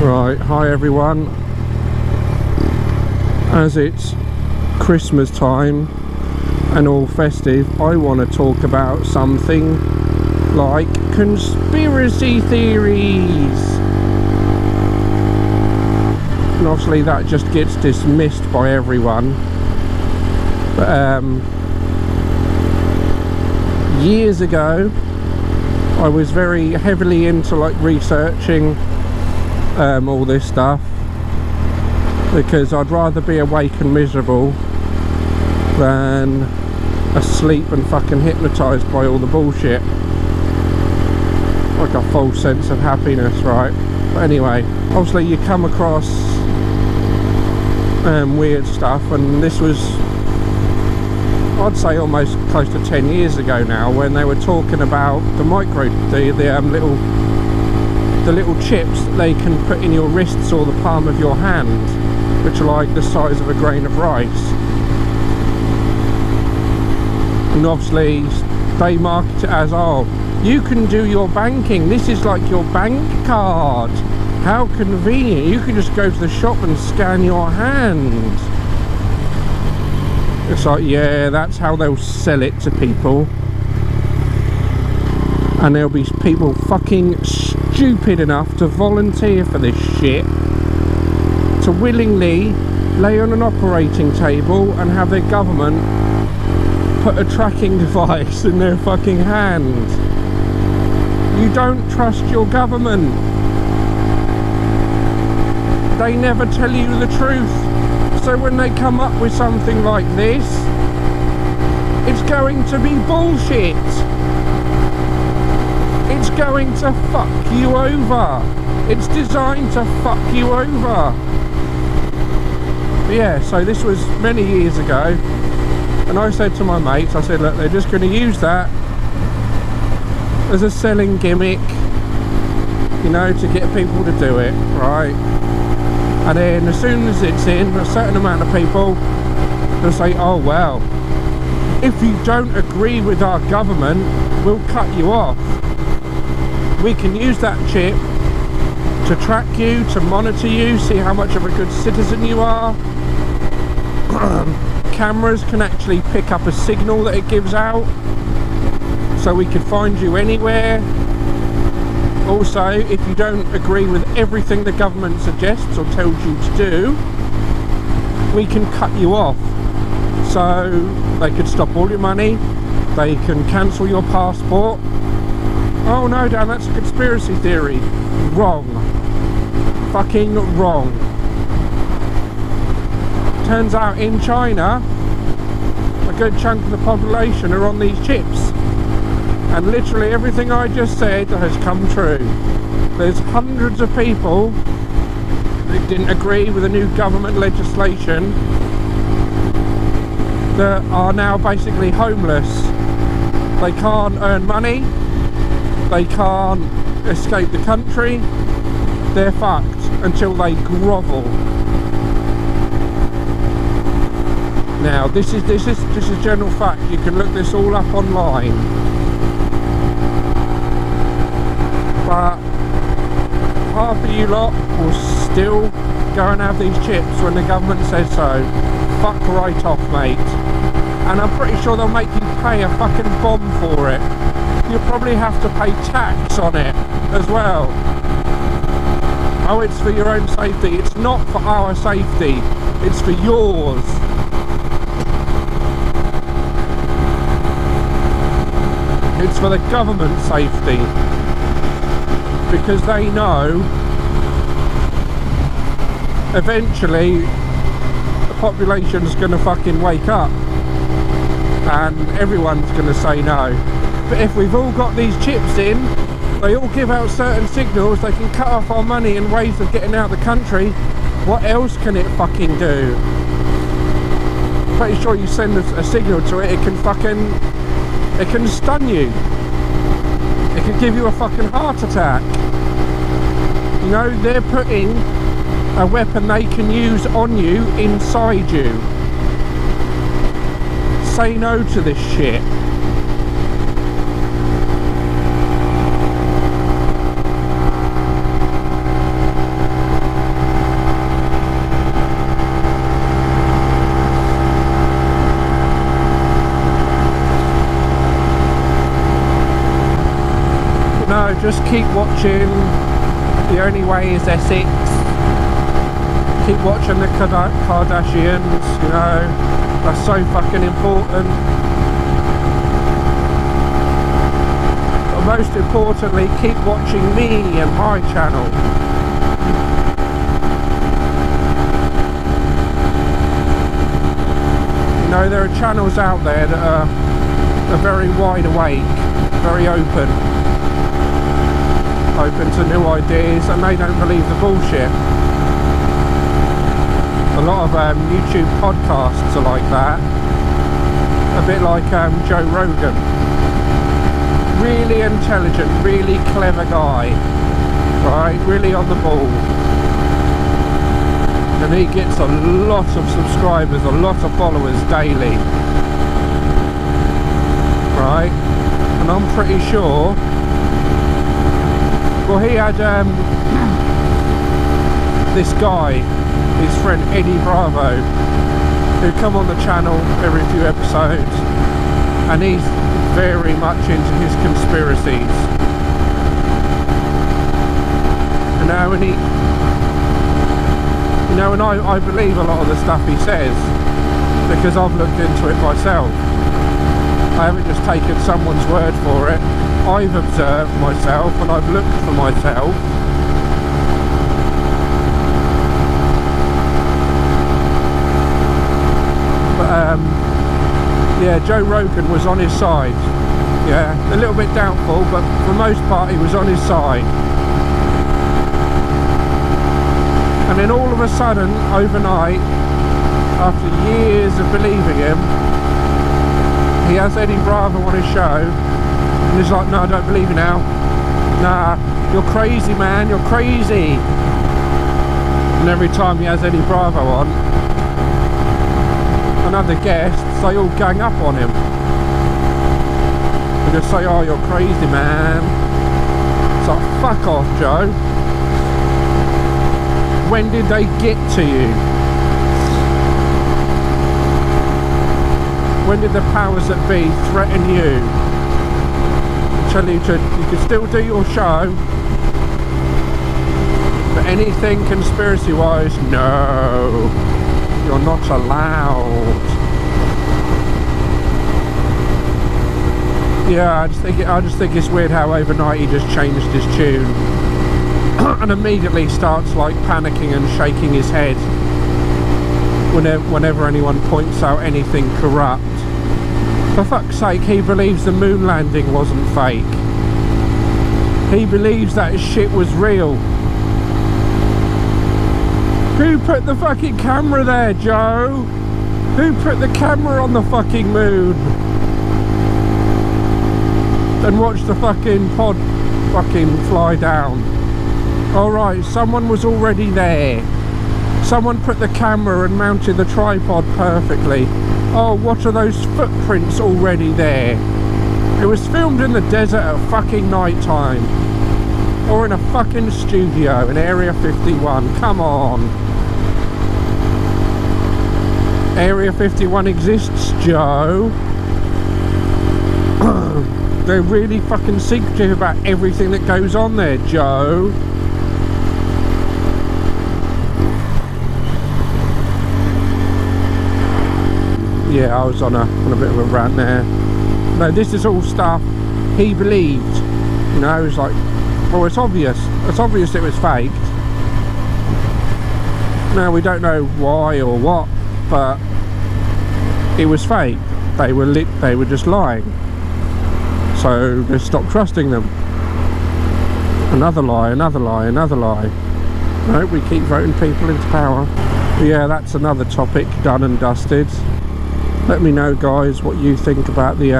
Right, hi everyone. As it's Christmas time and all festive, I want to talk about something like conspiracy theories. And obviously that just gets dismissed by everyone. But years ago, I was very heavily into like researching all this stuff, because I'd rather be awake and miserable than asleep and fucking hypnotised by all the bullshit. Like a false sense of happiness, right? But anyway, obviously you come across weird stuff, and this was, I'd say, almost close to 10 years ago now, when they were talking about the little chips that they can put in your wrists or the palm of your hand, which are like the size of a grain of rice. And obviously they market it as, oh, you can do your banking, this is like your bank card, how convenient, you can just go to the shop and scan your hand. It's like, yeah, that's how they'll sell it to people. And there'll be people fucking stupid enough to volunteer for this shit, to willingly lay on an operating table and have their government put a tracking device in their fucking hand. You don't trust your government. They never tell you the truth. So when they come up with something like this, it's going to be bullshit. It's going to fuck you over. It's designed to fuck you over. But yeah, so this was many years ago, and I said to my mates, I said, look, they're just going to use that as a selling gimmick, you know, to get people to do it, right? And then as soon as it's in, a certain amount of people will say, oh well, if you don't agree with our government, we'll cut you off. We can use that chip to track you, to monitor you, see how much of a good citizen you are. Cameras can actually pick up a signal that it gives out, so we can find you anywhere. Also, if you don't agree with everything the government suggests or tells you to do, we can cut you off. So they could stop all your money, they can cancel your passport. Oh no, Dan, that's a conspiracy theory. Wrong. Fucking wrong. Turns out in China, a good chunk of the population are on these chips. And literally everything I just said has come true. There's hundreds of people that didn't agree with the new government legislation that are now basically homeless. They can't earn money, they can't escape the country, they're fucked until they grovel. Now this is general fact, you can look this all up online. But half of you lot will still go and have these chips when the government says so. Fuck right off, mate. And I'm pretty sure they'll make you pay a fucking bomb for it. You'll probably have to pay tax on it as well. Oh, it's for your own safety. It's not for our safety. It's for yours. It's for the government's safety. Because they know eventually the population's gonna fucking wake up and everyone's gonna say no. But if we've all got these chips in, they all give out certain signals, they can cut off our money and ways of getting out of the country. What else can it fucking do? Pretty sure you send a signal to it, it can stun you. It can give you a fucking heart attack. You know, they're putting a weapon they can use on you inside you. Say no to this shit. No, just keep watching. The Only Way is Essex. Keep watching the Kardashians, you know. That's so fucking important. But most importantly, keep watching me and my channel. You know, there are channels out there that are very wide awake, very open to new ideas, and they don't believe the bullshit. A lot of YouTube podcasts are like that, a bit like Joe Rogan. Really intelligent, really clever guy, right, really on the ball, and he gets a lot of subscribers, a lot of followers daily, right? And I'm pretty sure, well, he had this guy, his friend Eddie Bravo, who come on the channel every few episodes, and he's very much into his conspiracies. You know, and I believe a lot of the stuff he says because I've looked into it myself. I haven't just taken someone's word for it. I've observed myself and I've looked for myself. But yeah, Joe Rogan was on his side. Yeah, a little bit doubtful, but for the most part he was on his side. And then all of a sudden, overnight, after years of believing him, he has Eddie Bravo on his show, and he's like, no, I don't believe you now. Nah, you're crazy, man, you're crazy. And every time he has Eddie Bravo on, and other guests, they all gang up on him. And just say, oh, you're crazy, man. It's like, fuck off, Joe. When did they get to you? When did the powers that be threaten you? Tell you can still do your show, but anything conspiracy wise, no, you're not allowed. Yeah, I just think it's weird how overnight he just changed his tune and immediately starts like panicking and shaking his head whenever anyone points out anything corrupt. For fuck's sake, he believes the moon landing wasn't fake. He believes that shit was real. Who put the fucking camera there, Joe? Who put the camera on the fucking moon? And watched the fucking pod fucking fly down. Alright, someone was already there. Someone put the camera and mounted the tripod perfectly. Oh, what are those footprints already there? It was filmed in the desert at fucking night time. Or in a fucking studio in Area 51. Come on. Area 51 exists, Joe. They're really fucking secretive about everything that goes on there, Joe. Yeah, I was on a bit of a rant there. No, this is all stuff he believed. You know, it's like, well, it's obvious. It's obvious it was faked. Now, we don't know why or what, but it was fake. They were just lying. So just stop trusting them. Another lie, another lie, another lie. No, we keep voting people into power. But yeah, that's another topic done and dusted. Let me know, guys, what you think about the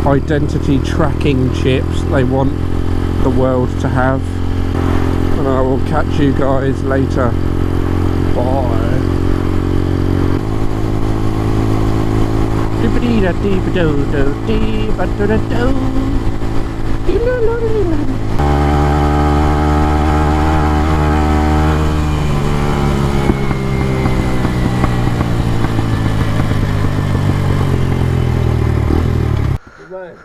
identity tracking chips they want the world to have. And I will catch you guys later. Bye. Right.